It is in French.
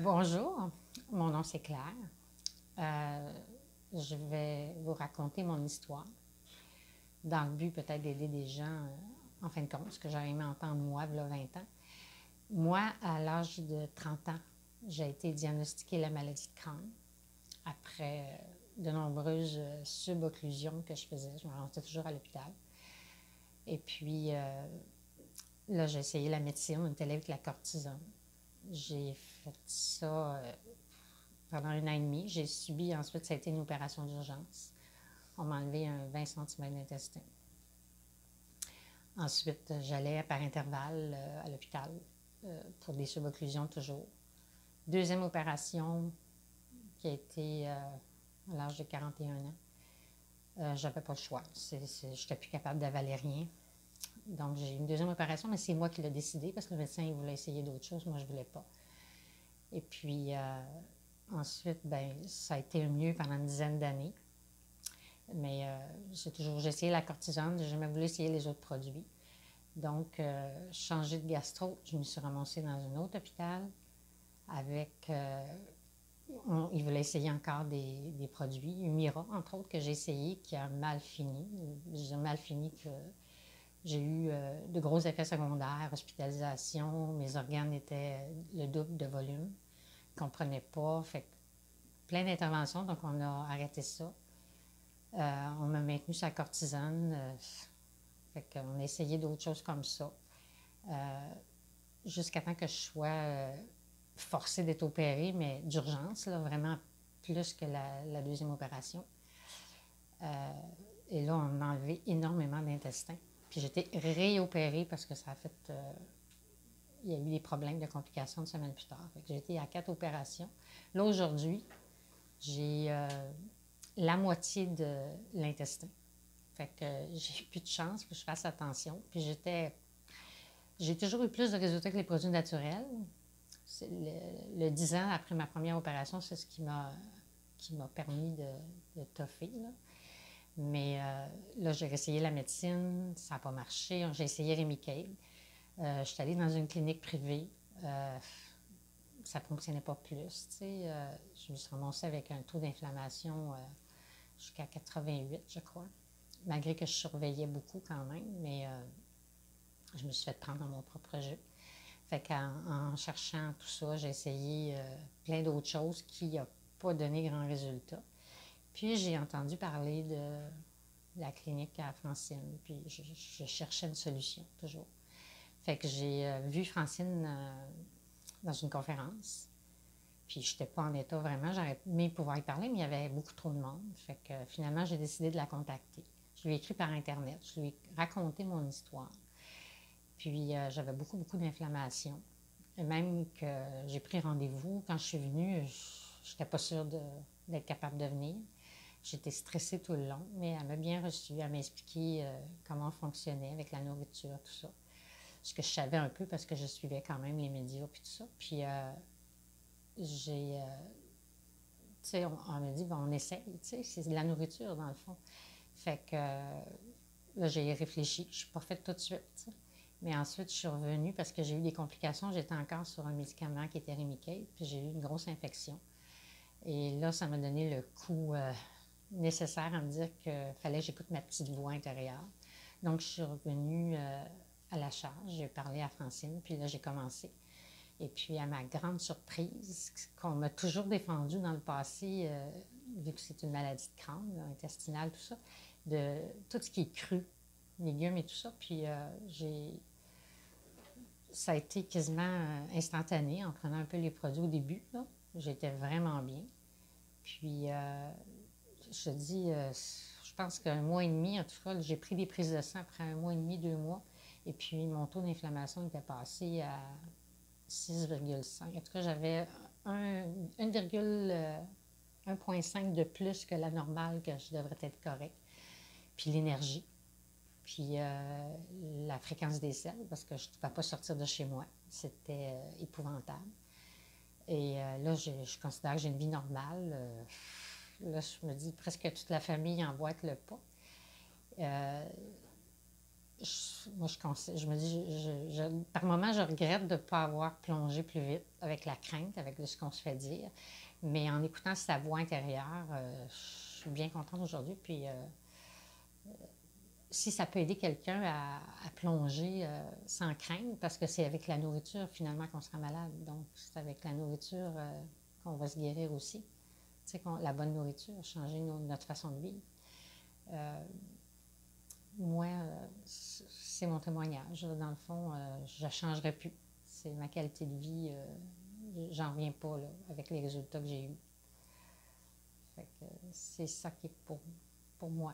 Bonjour, mon nom c'est Claire. Euh, je vais vous raconter mon histoire dans le but peut-être d'aider des gens en fin de compte, ce que j'aurais aimé entendre moi, il y a 20 ans. Moi, à l'âge de 30 ans, j'ai été diagnostiquée la maladie de Crohn après de nombreuses subocclusions que je faisais. Je me rendais toujours à l'hôpital. Et puis là, j'ai essayé la médecine, on était allé avec la cortisone. J'ai fait ça pendant 1 an et demi. J'ai subi, ensuite, ça a été une opération d'urgence. On m'a enlevé un 20 cm d'intestin. Ensuite, j'allais par intervalle à l'hôpital pour des subocclusions toujours. Deuxième opération qui a été à l'âge de 41 ans. J'avais pas le choix. Je n'étais plus capable d'avaler rien. Donc, j'ai eu une deuxième opération, mais c'est moi qui l'ai décidé parce que le médecin il voulait essayer d'autres choses. Moi, je ne voulais pas. Et puis, ensuite, ben, ça a été le mieux pendant une dizaine d'années. Mais j'ai essayé la cortisone, j'ai jamais voulu essayer les autres produits. Donc, changé de gastro, je me suis ramassée dans un autre hôpital avec. Ils voulaient essayer encore des produits. Humira, entre autres, que j'ai essayé, qui a mal fini. J'ai mal fini que j'ai eu de gros effets secondaires, hospitalisation, mes organes étaient le double de volume, ils ne comprenaient pas. Fait que plein d'interventions, donc on a arrêté ça. On m'a maintenu sur la cortisone. Fait qu'on a essayé d'autres choses comme ça. Jusqu'à temps que je sois forcée d'être opérée, mais d'urgence, là, vraiment plus que la deuxième opération. Et là, on m'a enlevé énormément d'intestins. Puis j'ai été réopérée parce que ça a fait. Il y a eu des problèmes de complications une semaine plus tard. Fait que j'ai été à 4 opérations. Là, aujourd'hui, j'ai la moitié de l'intestin. Fait que j'ai plus de chance que je fasse attention. Puis j'ai toujours eu plus de résultats que les produits naturels. Le 10 ans après ma première opération, c'est ce qui m'a permis de toffer. Là. Mais là, j'ai essayé la médecine, ça n'a pas marché. J'ai essayé Remicade. Je suis allée dans une clinique privée. Ça ne fonctionnait pas plus. Je me suis ramassée avec un taux d'inflammation jusqu'à 88, je crois. Malgré que je surveillais beaucoup quand même, mais je me suis fait prendre dans mon propre jeu. Fait qu'en cherchant tout ça, j'ai essayé plein d'autres choses qui n'ont pas donné grand résultat. Puis j'ai entendu parler de la clinique à Francine, puis je cherchais une solution, toujours. Fait que j'ai vu Francine dans une conférence, puis je n'étais pas en état vraiment, j'aurais aimé pouvoir y parler, mais il y avait beaucoup trop de monde. Fait que finalement, j'ai décidé de la contacter. Je lui ai écrit par Internet, je lui ai raconté mon histoire. Puis j'avais beaucoup, beaucoup d'inflammation. Et même que j'ai pris rendez-vous, quand je suis venue, je n'étais pas sûre d'être capable de venir. J'étais stressée tout le long, mais elle m'a bien reçue. Elle m'a expliqué comment on fonctionnait avec la nourriture, tout ça. Ce que je savais un peu parce que je suivais quand même les médias puis tout ça. Puis j'ai... tu sais, on m'a dit, bon, on essaye, tu sais, c'est de la nourriture dans le fond. Fait que là, j'ai réfléchi. Je ne suis pas faite tout de suite, t'sais. Mais ensuite, je suis revenue parce que j'ai eu des complications. J'étais encore sur un médicament qui était Remicade, puis j'ai eu une grosse infection. Et là, ça m'a donné le coup nécessaire à me dire qu'il fallait que j'écoute ma petite voix intérieure. Donc, je suis revenue à la charge. J'ai parlé à Francine, puis là, j'ai commencé. Et puis, à ma grande surprise, qu'on m'a toujours défendue dans le passé, vu que c'est une maladie de Crohn, intestinale, tout ça, de tout ce qui est cru, légumes et tout ça. Puis, ça a été quasiment instantané en prenant un peu les produits au début. Là. J'étais vraiment bien. Puis, je te dis, je pense qu'un mois et demi, en tout cas, j'ai pris des prises de sang après 1 mois et demi, 2 mois. Et puis, mon taux d'inflammation était passé à 6,5. En tout cas, j'avais 1,5 de plus que la normale, que je devrais être correcte. Puis l'énergie. Puis la fréquence des selles, parce que je ne pouvais pas sortir de chez moi. C'était épouvantable. Et là, je considère que j'ai une vie normale. Là, je me dis presque toute la famille emboîte le pas. moi, je me dis, par moments, je regrette de ne pas avoir plongé plus vite avec la crainte, avec ce qu'on se fait dire. Mais en écoutant sa voix intérieure, je suis bien contente aujourd'hui. Puis, si ça peut aider quelqu'un à plonger sans crainte, parce que c'est avec la nourriture finalement qu'on sera malade. Donc, c'est avec la nourriture qu'on va se guérir aussi. Tu sais, la bonne nourriture, changer notre façon de vivre. Moi, c'est mon témoignage. Dans le fond, je ne changerai plus. C'est ma qualité de vie. J'en reviens pas là, avec les résultats que j'ai eus. Fait que c'est ça qui est pour moi.